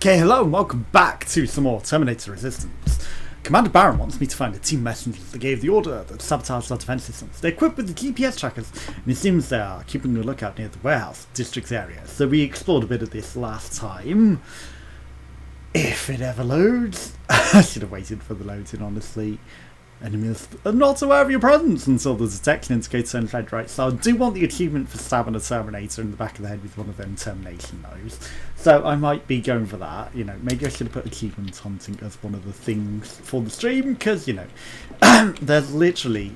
Okay, hello and welcome back to some more Terminator Resistance. Commander Baron wants me to find the team messengers that gave the order that sabotaged our defense systems. They're equipped with the GPS trackers, and it seems they are keeping a lookout near the warehouse district's area. So we explored a bit of this last time. If it ever loads. I should have waited for the loading, honestly. Enemies are not aware of your presence until the detection indicator turns red, right? So I do want the achievement for stabbing a Terminator in the back of the head with one of them termination knives. So I might be going for that. You know, maybe I should have put achievement hunting as one of the things for the stream, because, you know, there's literally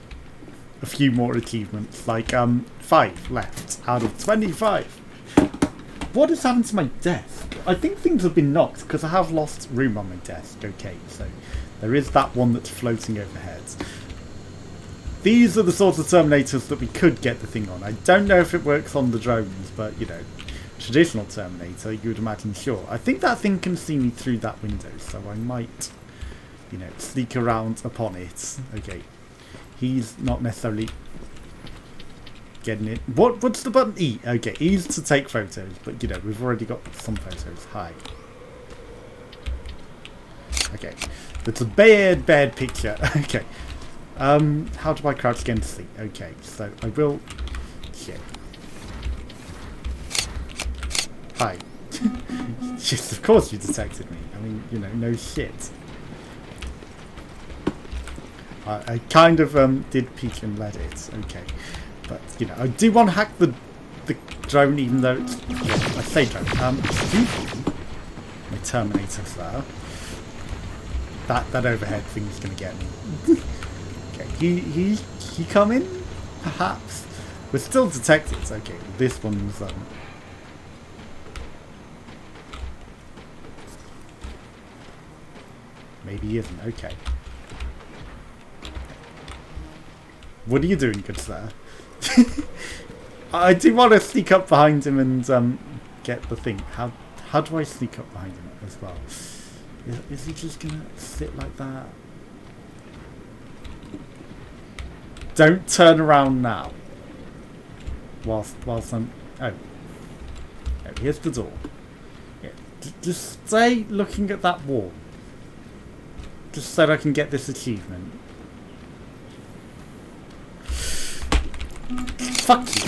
a few more achievements, like 5 left out of 25. What has happened to my desk? I think things have been knocked because I have lost room on my desk. Okay, so there is that one that's floating overhead. These are the sorts of Terminators that we could get the thing on. I don't know if it works on the drones, but, you know, traditional Terminator, you would imagine, sure. I think that thing can see me through that window, so I might, you know, sneak around upon it. Okay, he's not necessarily getting it. What's the button? E. Okay, E's to take photos, but, you know, we've already got some photos. Hi. Okay. It's a bad picture. Okay. How do I crouch again to see? Okay, so I will. Shit. Hi. Yes, of course you detected me. I mean, you know, no shit. I kind of did peek and let it. Okay, but you know, I do want to hack the drone, even though it's, yeah, I say drone. My Terminator's there. That overhead thing's gonna get me. Okay, he coming? Perhaps. We're still detected. Okay, this one's maybe he isn't. Okay. What are you doing, good sir? I do want to sneak up behind him and get the thing. How do I sneak up behind him as well? Is he just gonna sit like that? Don't turn around now. Whilst I'm... Oh, here's the door. Yeah, just stay looking at that wall. Just so I can get this achievement. Fuck you.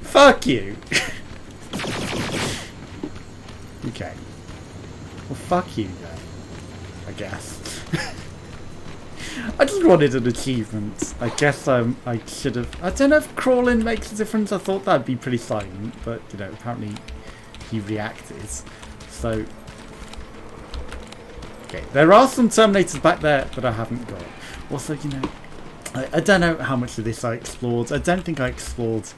Fuck you. Okay. Well, fuck you then, I guess. I just wanted an achievement. I guess I should have... I don't know if crawling makes a difference. I thought that'd be pretty silent, but, you know, apparently he reacted. So... Okay, there are some Terminators back there that I haven't got. Also, you know, I don't know how much of this I explored. I don't think I explored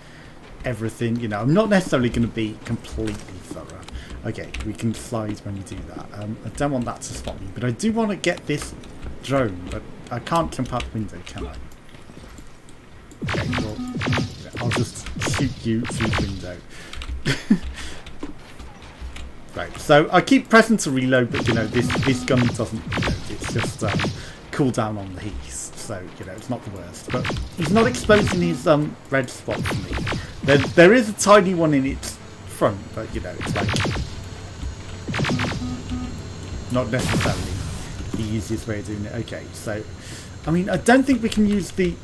everything. You know, I'm not necessarily going to be completely thorough. Okay, we can slide when we do that. I don't want that to spot me, but I do want to get this drone, but I can't jump out the window, can I? Okay, well, I'll just shoot you through the window. Right, so I keep pressing to reload, but, you know, this gun doesn't reload. It's just cool down on the heat, so, you know, it's not the worst. But he's not exposing his red spot to me. There is a tiny one in its front, but, you know, it's like... not necessarily the easiest way of doing it. Okay, so I mean, I don't think we can use the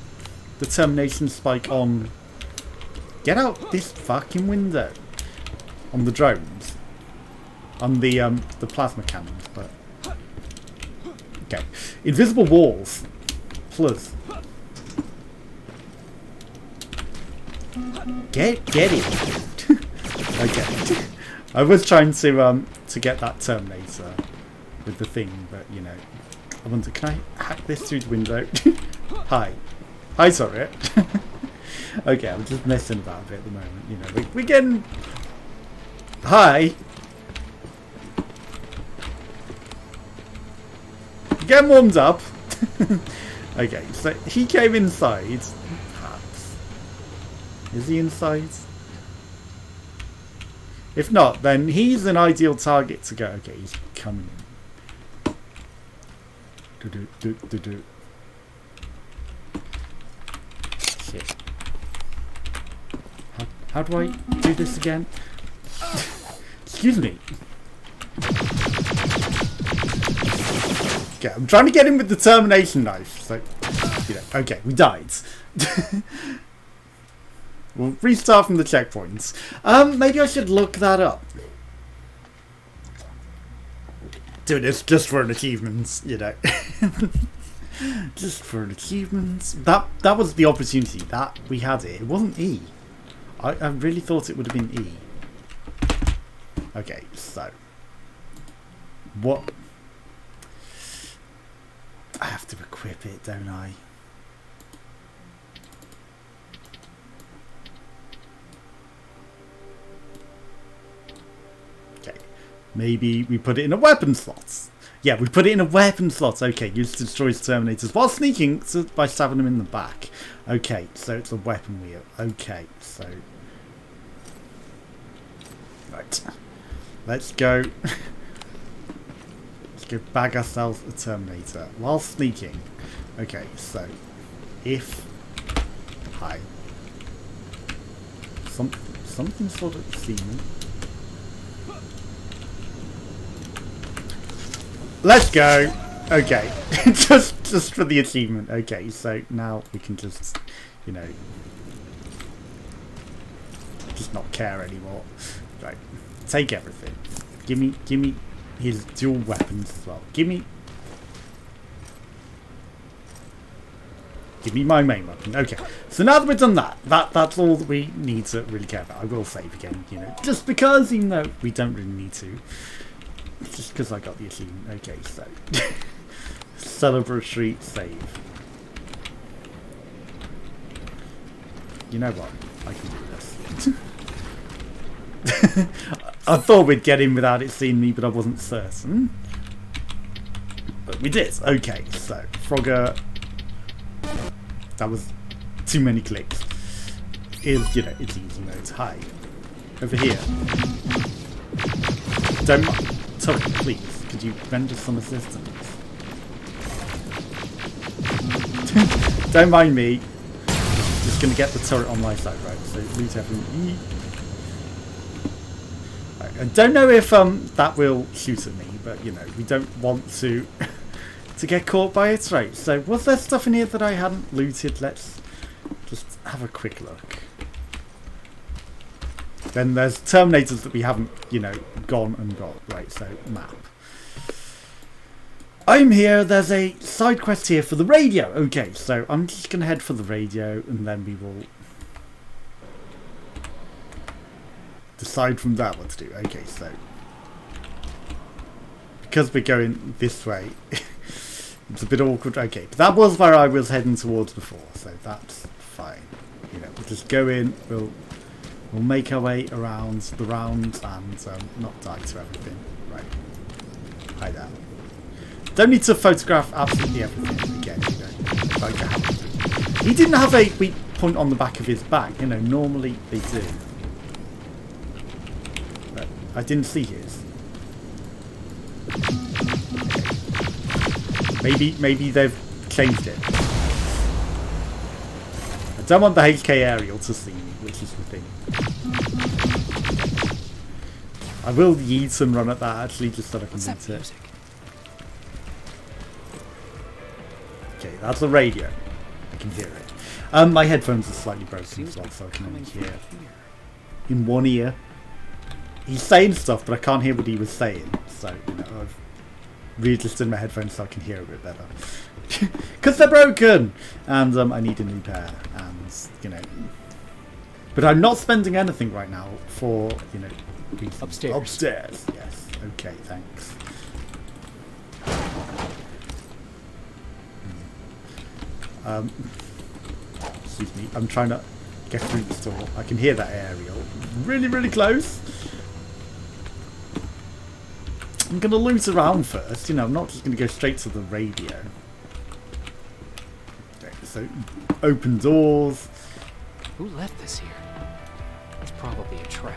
termination spike on... Get out this fucking window on the drones, on the plasma cannons, but okay. Invisible walls plus get it. Okay. I was trying to get that Terminator with the thing, but, you know, I wonder, can I hack this through the window? Hi, sorry. Okay, I'm just messing about a bit at the moment, you know. We're getting... Hi! Getting warmed up. Okay, so he came inside. Perhaps. Is he inside? If not, then he's an ideal target to go. Okay, he's coming in. Shit. How do I do this again? excuse me. Okay, I'm trying to get him with the termination knife. So, you know, okay, we died. We'll restart from the checkpoints. Maybe I should look that up. Do this just for an achievement, you know. Just for an achievement. That was the opportunity that we had it. It wasn't E. I really thought it would have been E. Okay, so what? I have to equip it, don't I? Okay, maybe we put it in a weapon slot. Yeah, we put it in a weapon slot. Okay, used to destroy Terminators while sneaking by stabbing them in the back. Okay, so it's a weapon wheel. Okay, so right, let's go. Let's go bag ourselves a Terminator while sneaking. Okay, so if hi something sort of see me. Let's go. Okay, just for the achievement. Okay, so now we can just, you know, just not care anymore. Right, take everything. Give me his dual weapons as well. Give me my main weapon. Okay, so now that we've done that's all that we need to really care about. I will save again, you know, just because, even though we don't really need to. Just because I got the achievement. Okay, so celebratory save. You know what? I can do this. I thought we'd get in without it seeing me, but I wasn't certain. But we did. Okay, so Frogger. That was too many clicks. Is, you know, it's easy mode. Hi. Over here. Don't mind. Sorry, please, could you render some assistance? Don't mind me. Just gonna get the turret on my side, right? So loot everything. Right, I don't know if that will shoot at me, but you know, we don't want to get caught by it, right? So was there stuff in here that I hadn't looted? Let's just have a quick look. Then there's Terminators that we haven't, you know, gone and got. Right, so map. I'm here. There's a side quest here for the radio. Okay, so I'm just going to head for the radio and then we will decide from there what to do. Okay, so because we're going this way, it's a bit awkward. Okay, but that was where I was heading towards before, so that's fine. You know, we'll just go in, we'll make our way around the round and not die to everything. Right. Hi there. Don't need to photograph absolutely everything again, you know. Like I have to. He didn't have a weak point on the back of his back, you know, normally they do. But I didn't see his. Maybe they've changed it. I don't want the HK aerial to see me, which is the thing. I will yeet and run at that actually, just so I can beat it. Okay, that's a radio. I can hear it. My headphones are slightly broken as well, so I can only hear in one ear. He's saying stuff, but I can't hear what he was saying. So, you know, I've readjusted my headphones so I can hear a bit better. Because they're broken! And I need a new pair. And, you know... But I'm not spending anything right now for, you know... Upstairs. Upstairs, yes. Okay, thanks. Excuse me, I'm trying to get through the store. I can hear that aerial. Really, really close. I'm going to loot around first. You know, I'm not just going to go straight to the radio. Okay, so, open doors. Who left this here? It's probably a trap.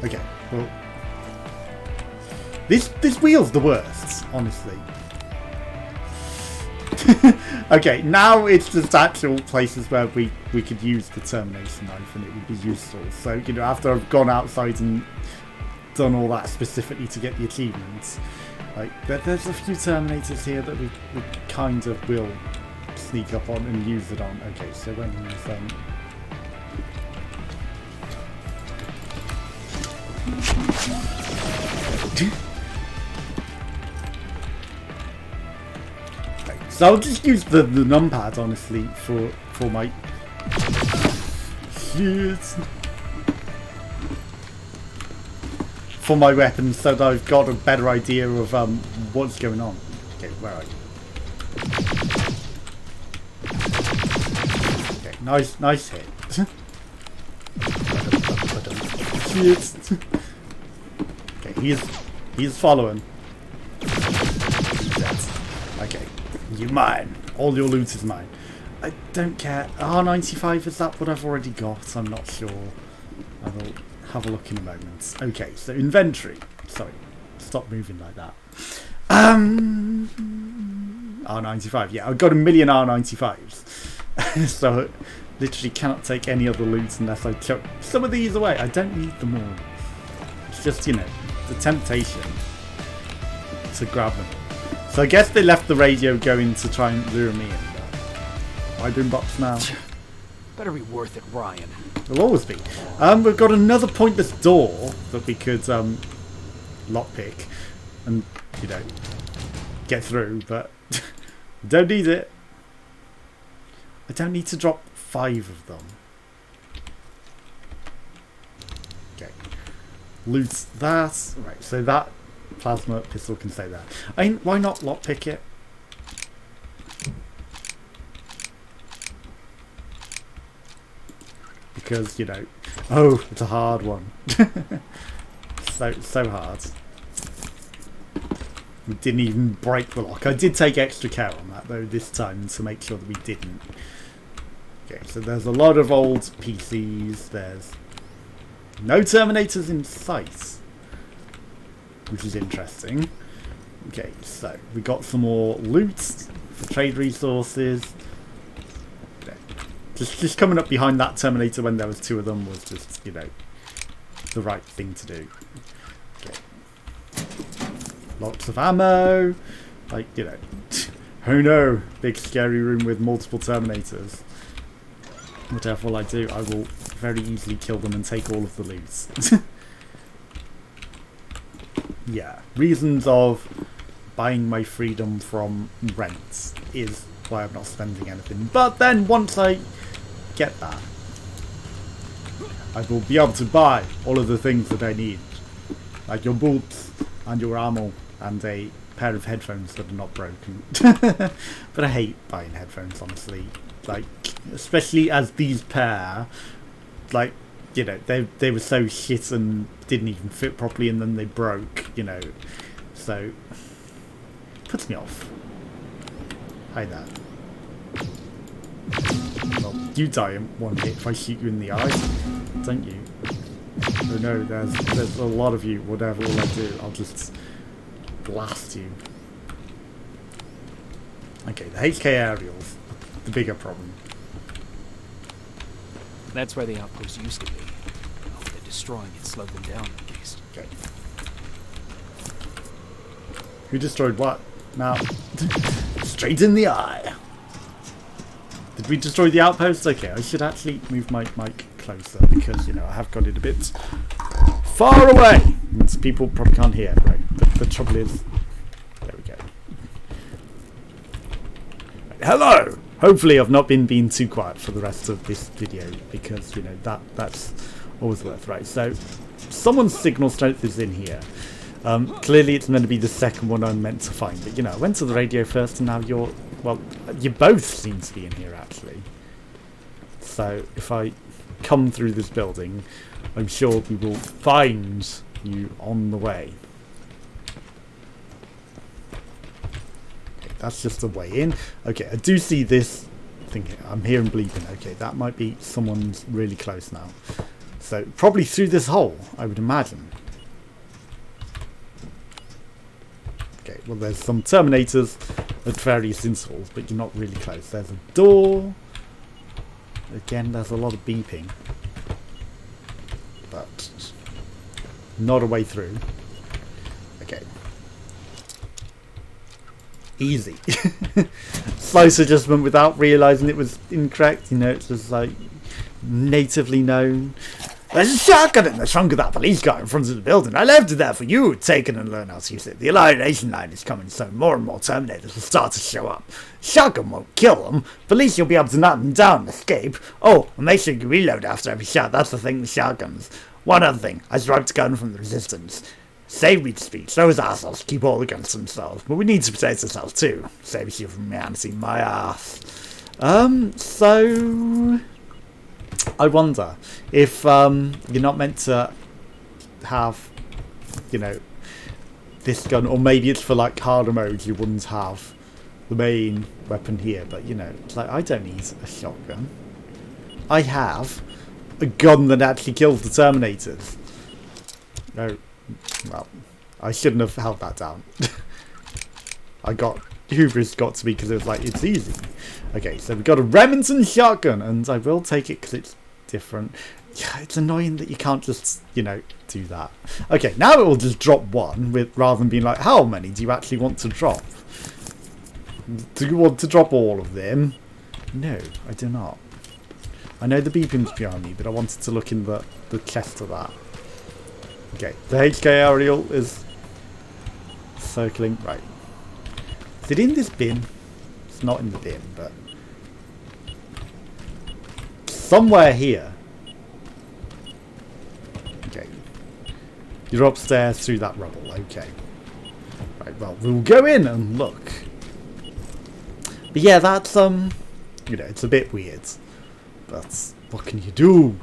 Okay, well, this wheel's the worst, honestly. Okay, now it's just actual places where we could use the termination knife and it would be useful. So, you know, after I've gone outside and done all that specifically to get the achievements, like, there's a few Terminators here that we kind of will sneak up on and use it on. Okay, so when he's so I'll just use the numpad, honestly, for my shit. For my weapons, so that I've got a better idea of what's going on. Okay, where are you? Okay, nice hit. Shit. Okay, he's following. Okay, you mine. All your loot is mine. I don't care. R95, is that what I've already got? I'm not sure. I will have a look in a moment. Okay, so inventory. Sorry, stop moving like that. R95. Yeah, I've got a million R95s. So literally cannot take any other loot unless I chuck some of these away. I don't need them all. It's just, you know, the temptation to grab them. So I guess they left the radio going to try and lure me in. Why boombox now? Better be worth it, Ryan. Will always be. We've got another pointless door that we could lockpick and, you know, get through, but don't need it. I don't need to drop 5 of them. Okay. Loot that. Right, so that plasma pistol can stay there. I mean, why not lockpick it? Because, you know, oh, it's a hard one. so hard. We didn't even break the lock. I did take extra care on that though this time to make sure that we didn't. Okay, so there's a lot of old PCs. There's no Terminators in sight, which is interesting. Okay, so we got some more loot for trade resources. Just coming up behind that Terminator when there was 2 of them was just, you know, the right thing to do. Okay. Lots of ammo. Like, you know, oh no, big scary room with multiple Terminators. Whatever I do, I will very easily kill them and take all of the loot. Yeah, reasons of buying my freedom from rents is why I'm not spending anything. But then once I get that, I will be able to buy all of the things that I need, like your boots and your ammo and a pair of headphones that are not broken. But I hate buying headphones, honestly, like, especially as these pair, like, you know, they were so shit and didn't even fit properly, and then they broke, you know, so puts me off. Hide that. Well, you die in one hit if I shoot you in the eye, don't you? Oh no, there's a lot of you. Whatever will I do, I'll just blast you. Okay, the HK aerials, the bigger problem. That's where the outpost used to be. Well, they're destroying it slowed them down at least. Okay. Who destroyed what? Now, straight in the eye. Did we destroy the outpost? Okay, I should actually move my mic closer because, you know, I have got it a bit far away. And people probably can't hear. Right. The trouble is, there we go. Right. Hello. Hopefully, I've not been being too quiet for the rest of this video because, you know, that's always worth. Right. So, someone's signal strength is in here. Clearly, it's meant to be the second one I'm meant to find. But, you know, I went to the radio first, and now you're... Well, you both seem to be in here, actually. So, if I come through this building, I'm sure we will find you on the way. Okay, that's just the way in. Okay, I do see this thing here. I'm hearing bleeping. Okay, that might be someone's really close now. So, probably through this hole, I would imagine. Okay, well, there's some Terminators at various intervals, but you're not really close. There's a door. Again, there's a lot of beeping. But not a way through. Okay. Easy. Slice adjustment without realising it was incorrect. You know, it's just like natively known. There's a shotgun in the trunk of that police car in front of the building. I left it there for you to take it and learn how to use it. The elimination line is coming, so more and more Terminators will start to show up. Shotgun won't kill them. Police will be able to knock them down and escape. Oh, and make sure you reload after every shot. That's the thing with shotguns. One other thing, I swiped a gun from the Resistance. Save me speech. Those assholes keep all the guns to themselves, but we need to protect ourselves too. Save you from humanity, my ass. So I wonder if you're not meant to have, you know, this gun, or maybe it's for like harder modes. You wouldn't have the main weapon here, but you know, it's like I don't need a shotgun. I have a gun that actually kills the Terminators. No. Well, I shouldn't have held that down. Hubris got to me because it was like, it's easy. Okay, so we've got a Remington shotgun, and I will take it because it's different. Yeah, it's annoying that you can't just, you know, do that. Okay, now it will just drop one, rather than being like, how many do you actually want to drop? Do you want to drop all of them? No, I do not. I know the beeping's behind me, but I wanted to look in the chest of that. Okay, the HK aerial is circling. Right. Is it in this bin? It's not in the bin, but somewhere here. Okay. You're upstairs through that rubble. Okay. Right, well, we'll go in and look. But yeah, that's, you know, it's a bit weird. But what can you do?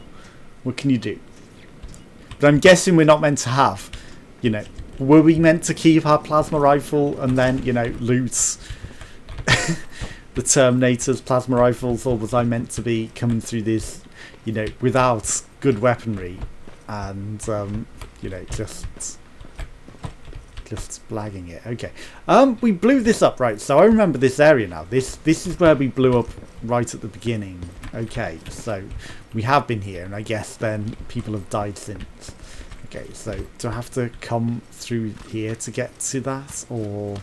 What can you do? But I'm guessing we're not meant to have, you know, were we meant to keep our plasma rifle and then, you know, loot the Terminator's plasma rifles, or was I meant to be coming through this, you know, without good weaponry and, you know, just blagging it? Okay. We blew this up, right? So I remember this area now. This is where we blew up right at the beginning. Okay, so we have been here, and I guess then people have died since. Okay, so do I have to come through here to get to that, or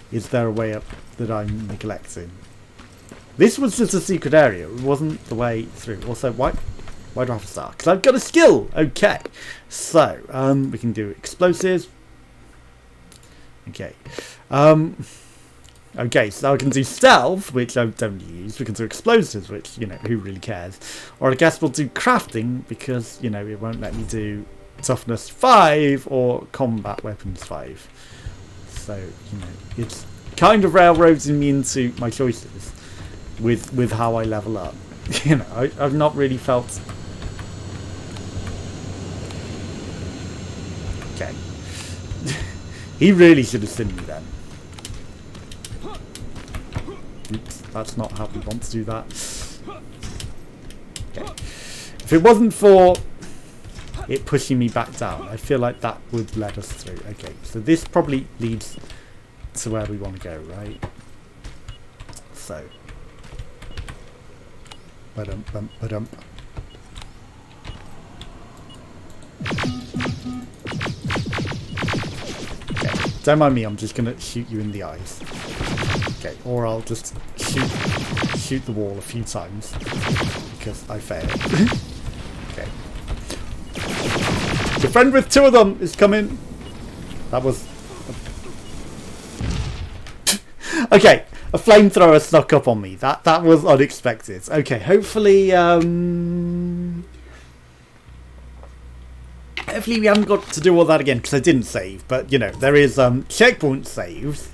is there a way up that I'm neglecting? This was just a secret area. It wasn't the way through. Also, why do I have a star? Because I've got a skill. Okay, so we can do explosives. Okay. Okay, so I can do stealth, which I don't use. We can do explosives, which, you know, who really cares? Or I guess we'll do crafting, because, you know, it won't let me do toughness 5 or combat weapons 5. So, you know, it's kind of railroading me into my choices with how I level up. You know, I've not really felt... Okay. He really should have seen me then. Oops, that's not how we want to do that. Okay. If it wasn't for it pushing me back down, I feel like that would let us through. Okay, so this probably leads to where we want to go, right? So, ba-dum. Okay, don't mind me, I'm just going to shoot you in the eyes. Okay, or I'll just shoot the wall a few times because I failed. Okay. The friend with 2 of them is coming. That was... Okay, a flamethrower snuck up on me. That was unexpected. Okay, hopefully we haven't got to do all that again, because I didn't save. But, you know, there is checkpoint saves,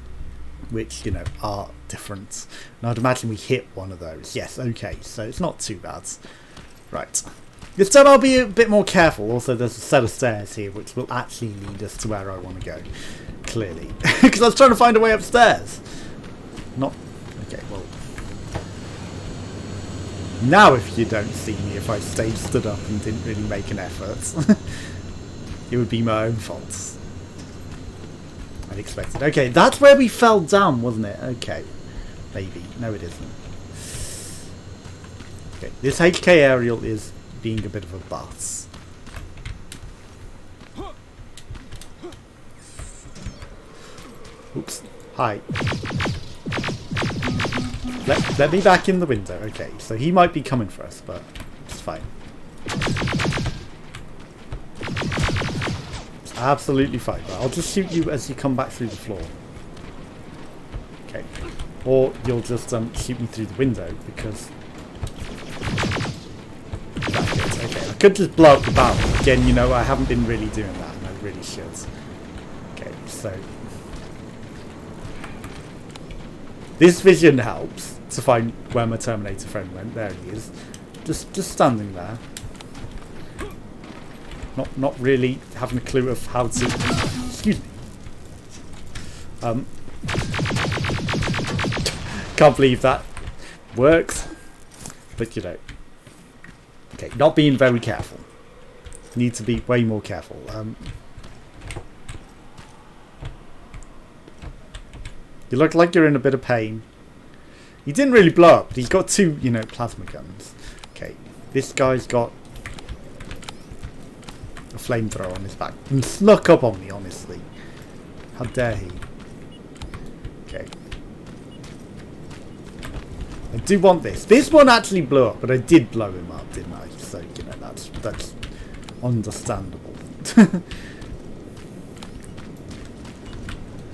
which, you know, are different. And I'd imagine we hit one of those. Yes, okay, so it's not too bad. Right. This time I'll be a bit more careful. Also, there's a set of stairs here, which will actually lead us to where I want to go. Clearly. Because I was trying to find a way upstairs. Not... Okay, well... Now if you don't see me, if I stayed stood up and didn't really make an effort, it would be my own fault. Unexpected. Okay, that's where we fell down, wasn't it? Okay. Maybe. No, it isn't. Okay, this HK aerial is being a bit of a bus. Oops. Hi. Let me back in the window. Okay, so he might be coming for us, but it's fine. It's absolutely fine. I'll just shoot you as you come back through the floor. Okay. Or you'll just shoot me through the window, because... Okay, I could just blow up the barrel. Again, you know, I haven't been really doing that, and I really should. Okay, so... This vision helps to find where my Terminator friend went. There he is. Just standing there. Not really having a clue of how to... Excuse me. Can't believe that works. But, you know. Okay, not being very careful. Need to be way more careful. You look like you're in a bit of pain. He didn't really blow up. He's got two, you know, plasma guns. Okay, this guy's got a flamethrower on his back. He snuck up on me, honestly. How dare he? Okay. I do want this. This one actually blew up, but I did blow him up, didn't I? So, you know, that's understandable.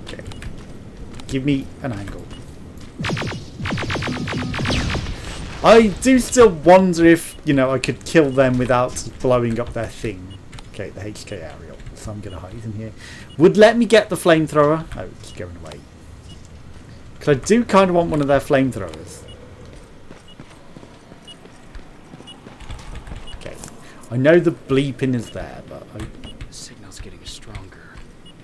Okay. Give me an angle. I do still wonder if, you know, I could kill them without blowing up their thing. Okay, the HK aerial. So I'm going to hide in here. Would let me get the flamethrower. Oh, it's going away. Because I do kind of want one of their flamethrowers. Okay. I know the bleeping is there, but The signal's getting stronger.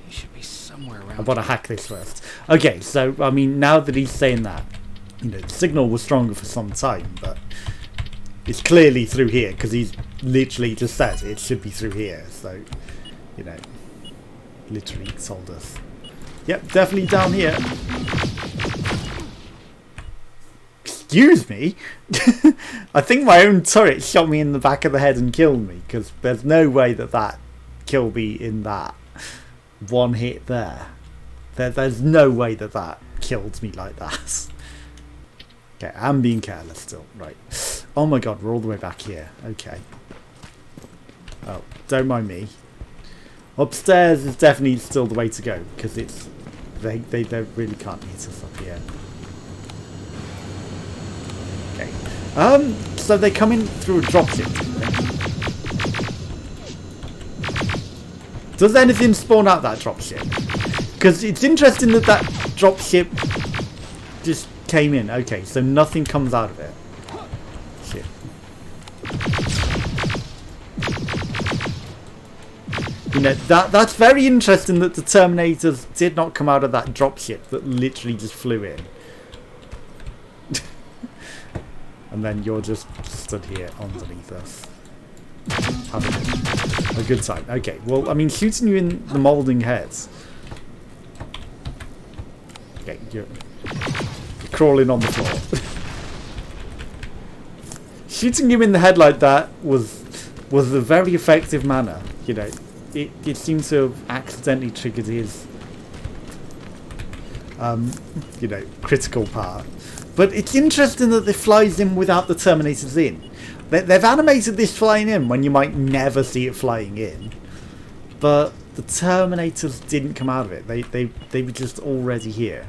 He should be somewhere around. I want to hack this first. Okay, so, I mean, now that he's saying that, you know, the signal was stronger for some time, but it's clearly through here, because he's literally just said it should be through here, so, you know, literally told us. Yep, definitely down here. Excuse me? I think my own turret shot me in the back of the head and killed me, because there's no way that killed me in that one hit there. There's no way that killed me like that. Okay, I'm being careless still. Right. Oh my god, we're all the way back here. Okay. Oh, don't mind me. Upstairs is definitely still the way to go, because it's... They really can't hit us up here. Okay. So they come in through a dropship. Does anything spawn out that dropship? Because it's interesting that dropship just came in. Okay, so nothing comes out of it. Shit. You know, that's very interesting that the Terminators did not come out of that dropship that literally just flew in. And then you're just stood here underneath us. Having a good time. Okay, well, I mean, shooting you in the moulding heads. Okay, you're crawling on the floor. Shooting him in the head like that was a very effective manner. You know, it seemed to have accidentally triggered his you know, critical part. But it's interesting that it flies in without the Terminators in. They've animated this flying in when you might never see it flying in. But the Terminators didn't come out of it. They were just already here.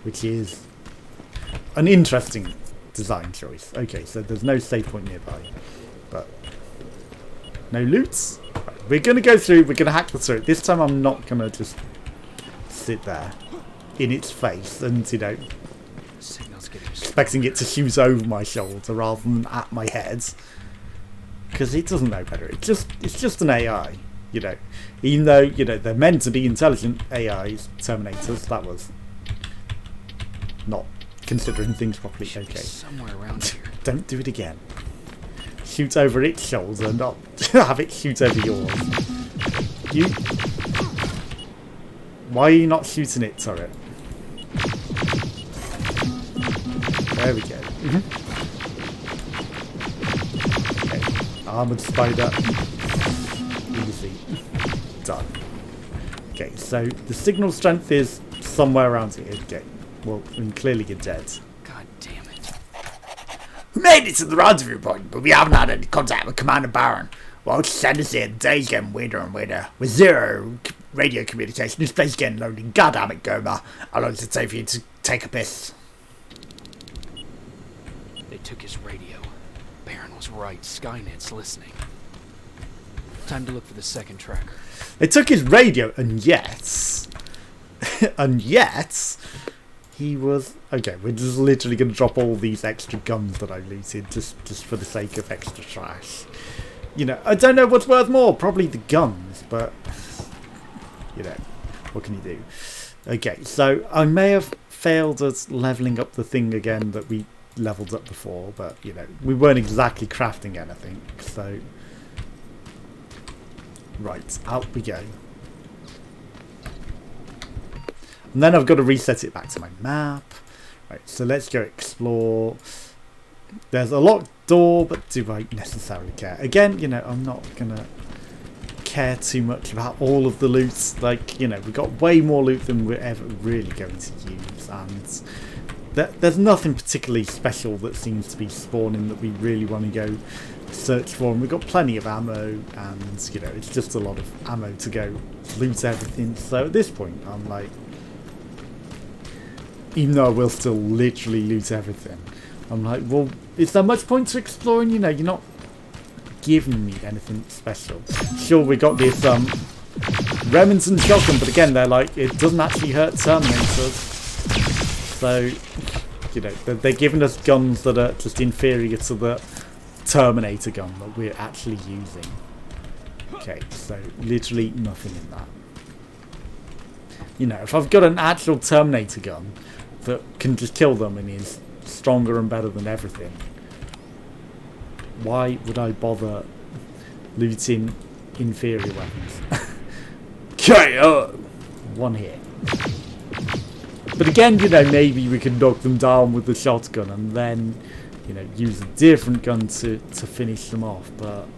Which is an interesting design choice. Okay, so there's no save point nearby. But no loots. Right, we're going to go through. We're going to hack the turret. This time I'm not going to just sit there in its face and, you know, expecting it to shoot over my shoulder rather than at my head. Because it doesn't know better. It's just an AI, you know. Even though, you know, they're meant to be intelligent AIs, Terminators, that was not considering things properly. Okay. Somewhere around here. Don't do it again. Shoot over its shoulder, not have it shoot over yours. You. Why are you not shooting it, turret? Okay. Armored spider. Easy. Done. Okay, so the signal strength is somewhere around here. Okay. Well, I mean, clearly you're dead. God damn it. We made it to the rendezvous point, but we haven't had any contact with Commander Baron. Well, send us here. The day's getting weirder and weirder. With zero radio communication, this place is getting lonely. God damn it, Goma. How long does it take for you to take a piss? They took his radio. Baron was right. Skynet's listening. Time to look for the second tracker. They took his radio, and yet... and yet... He was... Okay, we're just literally going to drop all these extra guns that I looted just for the sake of extra trash. You know, I don't know what's worth more. Probably the guns, but... You know, what can you do? Okay, so I may have failed at levelling up the thing again that we levelled up before, but, you know, we weren't exactly crafting anything, so... Right, out we go. And then I've got to reset it back to my map. Right, so let's go explore. There's a locked door, but do I necessarily care? Again, you know, I'm not going to care too much about all of the loot. Like, you know, we've got way more loot than we're ever really going to use. And there's nothing particularly special that seems to be spawning that we really want to go search for. And we've got plenty of ammo. And, you know, it's just a lot of ammo to go loot everything. So at this point, I'm like... Even though I will still literally loot everything, I'm like, well, is there much point to exploring? You know, you're not giving me anything special. Sure, we got this Remington shotgun, but again, they're like, it doesn't actually hurt Terminators. So, you know, they're giving us guns that are just inferior to the Terminator gun that we're actually using. Okay, so literally nothing in that. You know, if I've got an actual Terminator gun that can just kill them and is stronger and better than everything, why would I bother looting inferior weapons? KO! One hit. But again, you know, maybe we can knock them down with the shotgun and then, you know, use a different gun to finish them off, but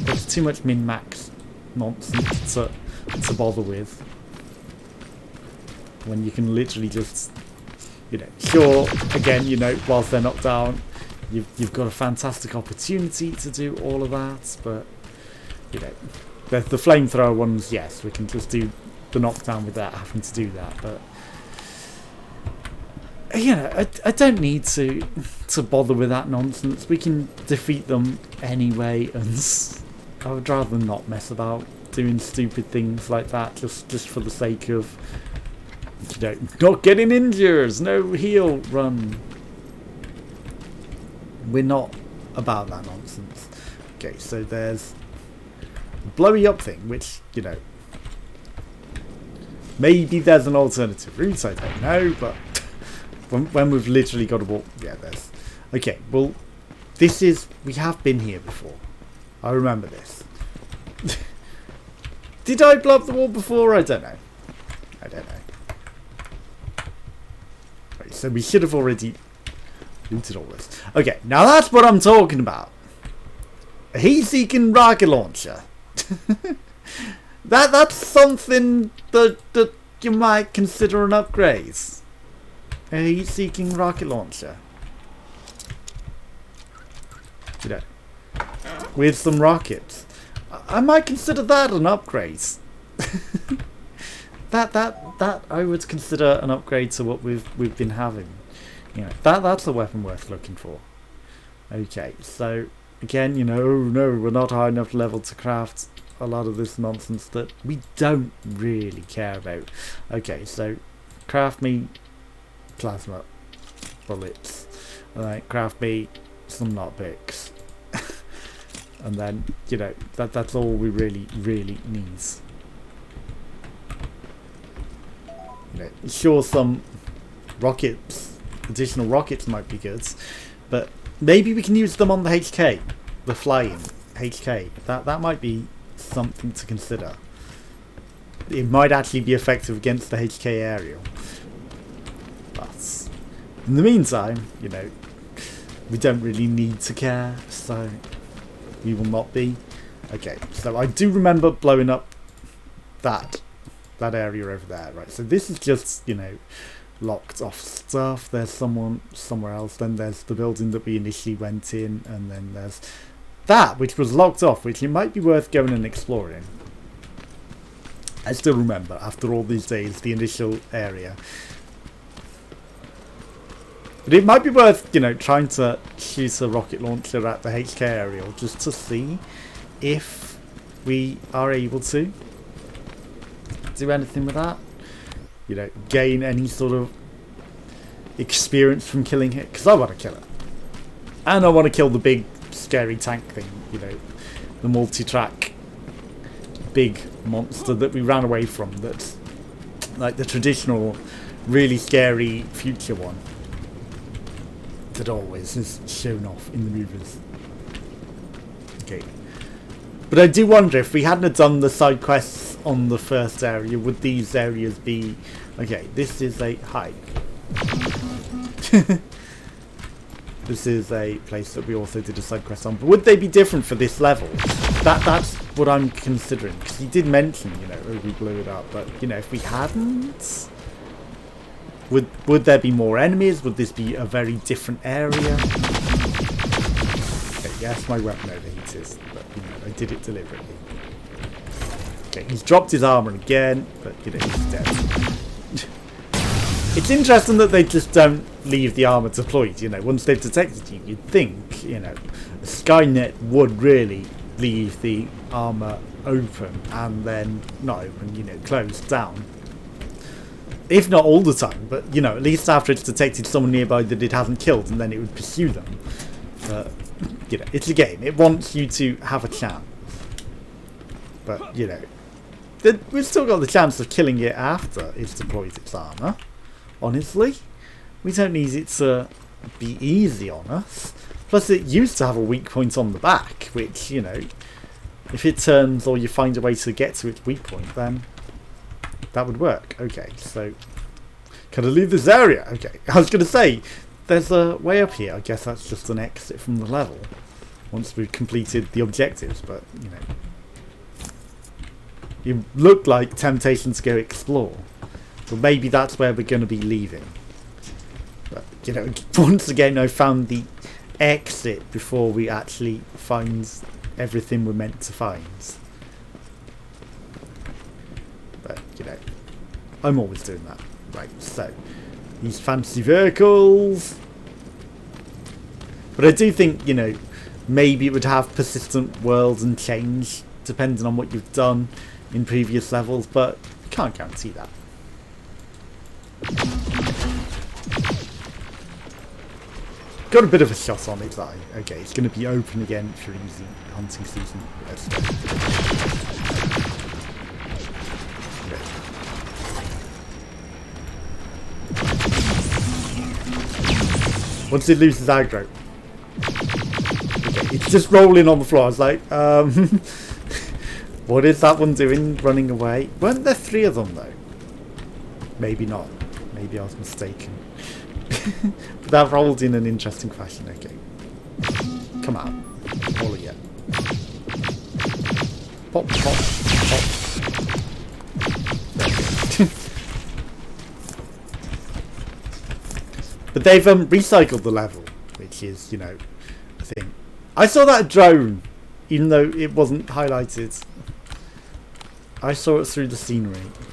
there's too much min-max nonsense to bother with. When you can literally just, you know, sure, again, you know, whilst they're knocked down, you've got a fantastic opportunity to do all of that, but, you know, the flamethrower ones, yes, we can just do the knockdown without having to do that, but, you know, I don't need to bother with that nonsense. We can defeat them anyway, and I would rather not mess about doing stupid things like that just for the sake of, you know, not getting injured, no heal run. We're not about that nonsense. Okay, so there's the blowy up thing, which, you know, maybe there's an alternative route, I don't know, but when we've literally got to walk, yeah, there's. Okay, well, we have been here before. I remember this. Did I blow up the wall before? I don't know. Right, so we should have already looted all this. Okay, now that's what I'm talking about. A heat-seeking rocket launcher. That's something that you might consider an upgrade. A heat-seeking rocket launcher. You know, with some rockets. I might consider that an upgrade. that I would consider an upgrade to what we've been having. You know, that's a weapon worth looking for. Okay, so again, you know, no, we're not high enough level to craft a lot of this nonsense that we don't really care about. Okay, so craft me plasma bullets. Alright, craft me some knockpicks. And then, you know, that's all we really need. You know, sure, some rockets, additional rockets might be good, but maybe we can use them on the HK, the flying HK. That might be something to consider. It might actually be effective against the HK aerial. But In the meantime, you know, we don't really need to care, so we will not be. Okay, so I do remember blowing up that area over there, right? So this is just, you know, locked off stuff. There's someone somewhere else. Then there's the building that we initially went in, and then there's that which was locked off, which it might be worth going and exploring. I still remember, after all these days, the initial area. But it might be worth, you know, trying to shoot a rocket launcher at the HK area just to see if we are able to do anything with that. You know, gain any sort of experience from killing it. Because I want to kill it. And I want to kill the big, scary tank thing. You know, the multi-track big monster that we ran away from. That's like the traditional, really scary future one that always is shown off in the movies. Okay. But I do wonder, if we hadn't done the side quests on the first area, would these areas be... Okay, this is a hike. This is a place that we also did a side quest on. But would they be different for this level? That's what I'm considering. Because he did mention, you know, we blew it up. But, you know, if we hadn't... Would there be more enemies? Would this be a very different area? Okay, yes, my weapon overheated, but you know, I did it deliberately. Okay, he's dropped his armor again, but you know, he's dead. It's interesting that they just don't leave the armor deployed, you know, once they've detected you. You'd think, you know, Skynet would really leave the armor open and then, not open, you know, closed down. If not all the time, but, you know, at least after it's detected someone nearby that it hasn't killed, and then it would pursue them. But, you know, it's a game. It wants you to have a chance. But, you know, we've still got the chance of killing it after it's deployed its armour. Honestly. We don't need it to be easy on us. Plus, it used to have a weak point on the back, which, you know, if it turns or you find a way to get to its weak point, then... that would work. Okay, so can I leave this area? Okay, I was going to say there's a way up here. I guess that's just an exit from the level once we've completed the objectives. But you know, it looked like temptation to go explore. So maybe that's where we're going to be leaving. But you know, once again, I found the exit before we actually find everything we're meant to find. But, you know, I'm always doing that. Right, so, these fancy vehicles. But I do think, you know, maybe it would have persistent worlds and change, depending on what you've done in previous levels, but you can't guarantee that. Got a bit of a shot on its eye. Okay, it's going to be open again for easy hunting season. Let's go. Once it loses aggro. Okay, it's just rolling on the floor. I was like, what is that one doing running away? Weren't there 3 of them though? Maybe not. Maybe I was mistaken. But that rolled in an interesting fashion. Okay. Come on. All of you. Pop, pop, pop. But they've recycled the level, which is, you know, a thing. I saw that drone, even though it wasn't highlighted. I saw it through the scenery.